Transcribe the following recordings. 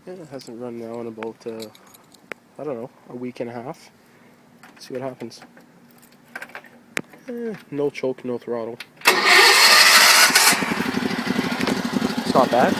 Yeah, it hasn't run now in about, I don't know, a week and a half. Let's see what happens. No choke, no throttle. It's not bad.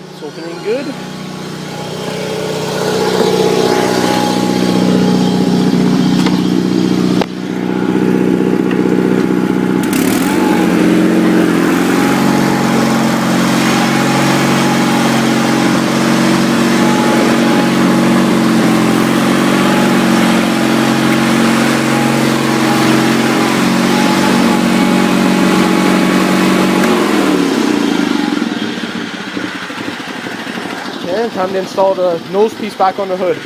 It's opening good. And time to install the nose piece back on the hood.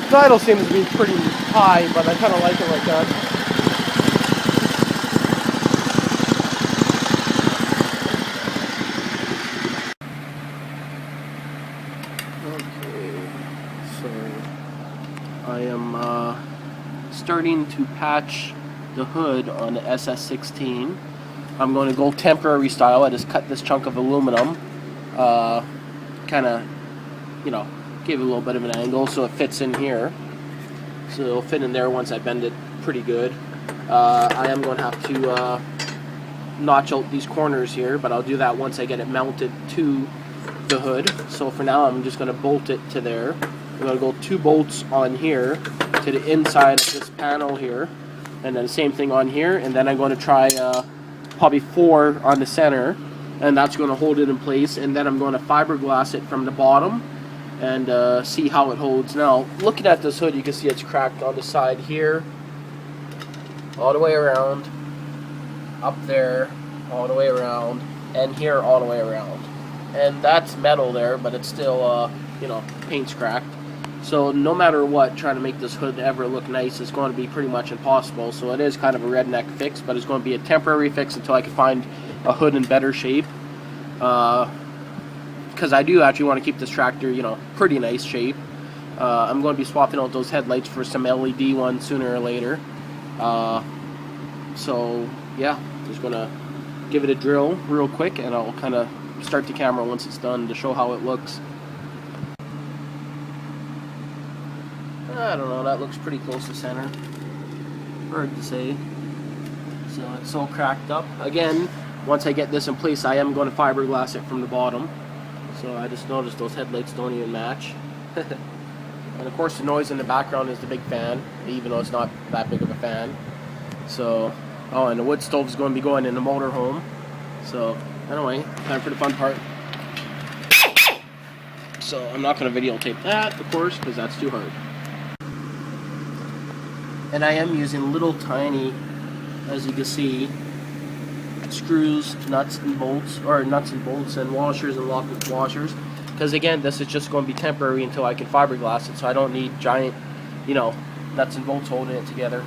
The idle seems to be pretty high, but I kind of like it like that. Okay, so I am starting to patch the hood on the SS16. I'm going to go temporary style. I just cut this chunk of aluminum, kind of, give it a little bit of an angle so it fits in here. So it'll fit in there once I bend it pretty good. I am going to have to notch out these corners here, but I'll do that once I get it mounted to the hood. So for now, I'm just going to bolt it to there. I'm going to go 2 bolts on here to the inside of this panel here, and then the same thing on here, and then I'm going to try probably 4 on the center, and that's going to hold it in place, and then I'm going to fiberglass it from the bottom and see how it holds. Now, looking at this hood, you can see it's cracked on the side here, all the way around, up there, all the way around, and here all the way around. And that's metal there, but it's still, paint's cracked. So no matter what, trying to make this hood ever look nice is going to be pretty much impossible. So it is kind of a redneck fix, but it's going to be a temporary fix until I can find a hood in better shape. Because I do actually want to keep this tractor, pretty nice shape. I'm going to be swapping out those headlights for some LED ones sooner or later. So yeah, just going to give it a drill real quick, and I'll kind of start the camera once it's done to show how it looks. I don't know, that looks pretty close to center. Hard to say. So it's so cracked up. Again, once I get this in place, I am going to fiberglass it from the bottom. So I just noticed those headlights don't even match. And of course the noise in the background is the big fan, even though it's not that big of a fan. So, oh, and the wood stove is going to be going in the motorhome. So, anyway, time for the fun part. So I'm not going to videotape that, of course, because that's too hard. And I am using little tiny, as you can see, screws, nuts and bolts and washers and lock washers. Because again, this is just going to be temporary until I can fiberglass it, so I don't need giant, nuts and bolts holding it together.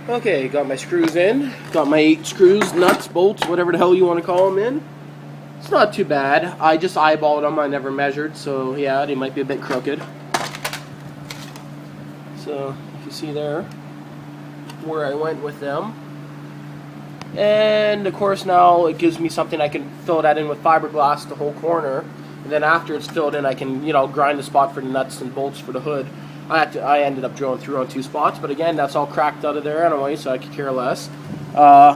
Okay, got my screws in. Got my 8 screws, nuts, bolts, whatever the hell you want to call them in. It's not too bad. I just eyeballed them. I never measured, so yeah, they might be a bit crooked. So you can see there where I went with them. And of course now it gives me something I can fill that in with fiberglass, the whole corner. And then after it's filled in, I can, grind the spot for the nuts and bolts for the hood. I ended up drilling through on 2 spots, but again, that's all cracked out of there anyway, so I could care less. Now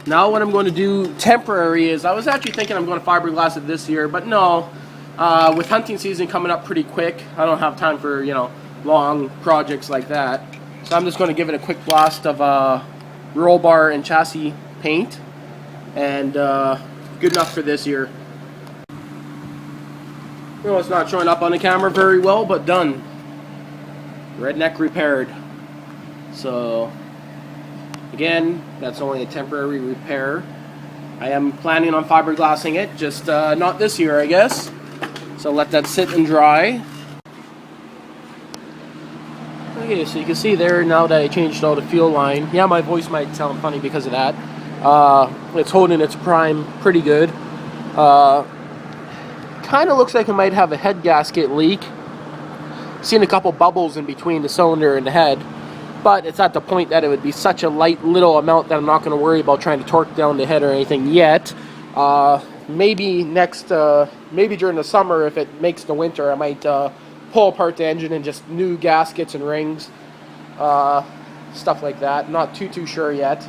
what I'm going to do temporary is, I was actually thinking I'm going to fiberglass it this year, but no. With hunting season coming up pretty quick, I don't have time for, long projects like that. So I'm just going to give it a quick blast of roll bar and chassis paint, and good enough for this year. It's not showing up on the camera very well, but done. Redneck repaired. So again, that's only a temporary repair. I am planning on fiberglassing it, just not this year, I guess. So let that sit and dry. Okay, so you can see there now that I changed all the fuel line. Yeah, my voice might sound funny because of that. It's holding its prime pretty good. Kind of looks like it might have a head gasket leak. Seen a couple bubbles in between the cylinder and the head, but it's at the point that it would be such a light little amount that I'm not going to worry about trying to torque down the head or anything yet. Maybe maybe during the summer, if it makes the winter, I might pull apart the engine and just new gaskets and rings, stuff like that. Not too sure yet.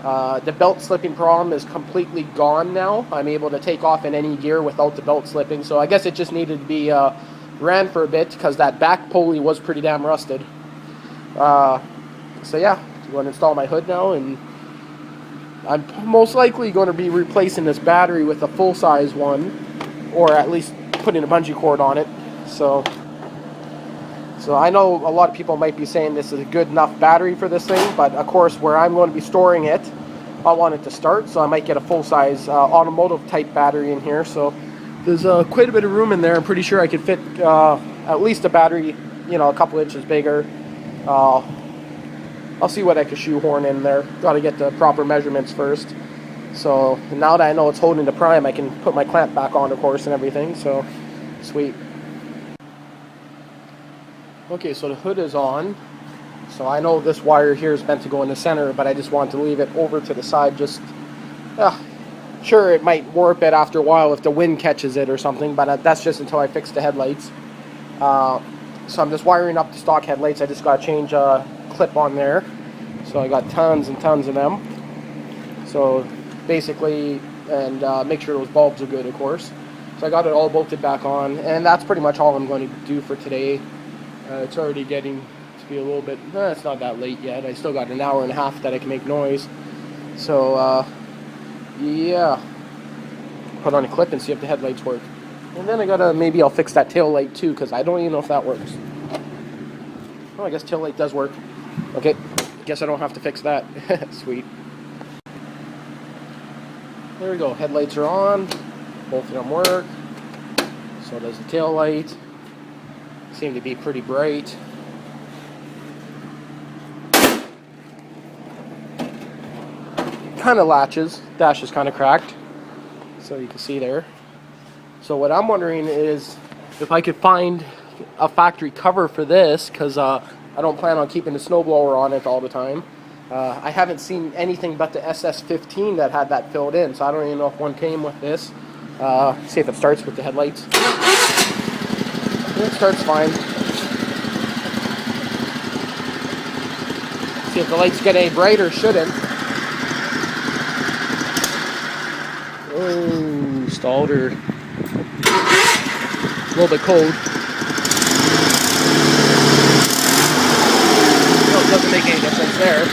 The belt slipping problem is completely gone now. I'm able to take off in any gear without the belt slipping, so I guess it just needed to be ran for a bit because that back pulley was pretty damn rusted. So yeah, I'm going to install my hood now, and I'm most likely going to be replacing this battery with a full-size one, or at least putting a bungee cord on it. So I know a lot of people might be saying this is a good enough battery for this thing, but of course where I'm going to be storing it, I want it to start, so I might get a full-size automotive type battery in here. So there's quite a bit of room in there. I'm pretty sure I could fit at least a battery, a couple inches bigger. I'll see what I can shoehorn in there. Got to get the proper measurements first. So now that I know it's holding the prime, I can put my clamp back on, of course, and everything. So sweet. Okay, so the hood is on. So I know this wire here is meant to go in the center, but I just want to leave it over to the side. Just, sure, it might warp it after a while if the wind catches it or something, but that's just until I fix the headlights. So I'm just wiring up the stock headlights. I just got to change a clip on there. So I got tons and tons of them. So basically, and make sure those bulbs are good, of course. So I got it all bolted back on, and that's pretty much all I'm going to do for today. It's already getting to be a little bit, it's not that late yet. I still got an hour and a half that I can make noise. So yeah, put on a clip and see if the headlights work. And then maybe I'll fix that tail light too, because I don't even know if that works. Oh, I guess tail light does work. Okay, guess I don't have to fix that. Sweet. There we go, headlights are on. Both of them work. So does the tail light. Seem to be pretty bright. Kind of latches. Dash is kind of cracked. So you can see there. So what I'm wondering is if I could find a factory cover for this, because I don't plan on keeping the snowblower on it all the time. I haven't seen anything but the SS16 that had that filled in, so I don't even know if one came with this. See if it starts with the headlights. It starts fine. See if the lights get any brighter. Shouldn't. Oh, stalled her. A little bit cold. No, it doesn't make any difference there.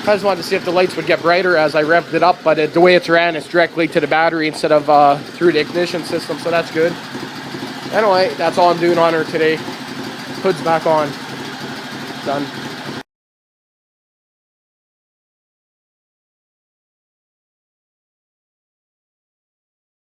I just wanted to see if the lights would get brighter as I revved it up, but the way it's ran, it's directly to the battery instead of through the ignition system, so that's good. Anyway, that's all I'm doing on her today. Hood's back on. Done.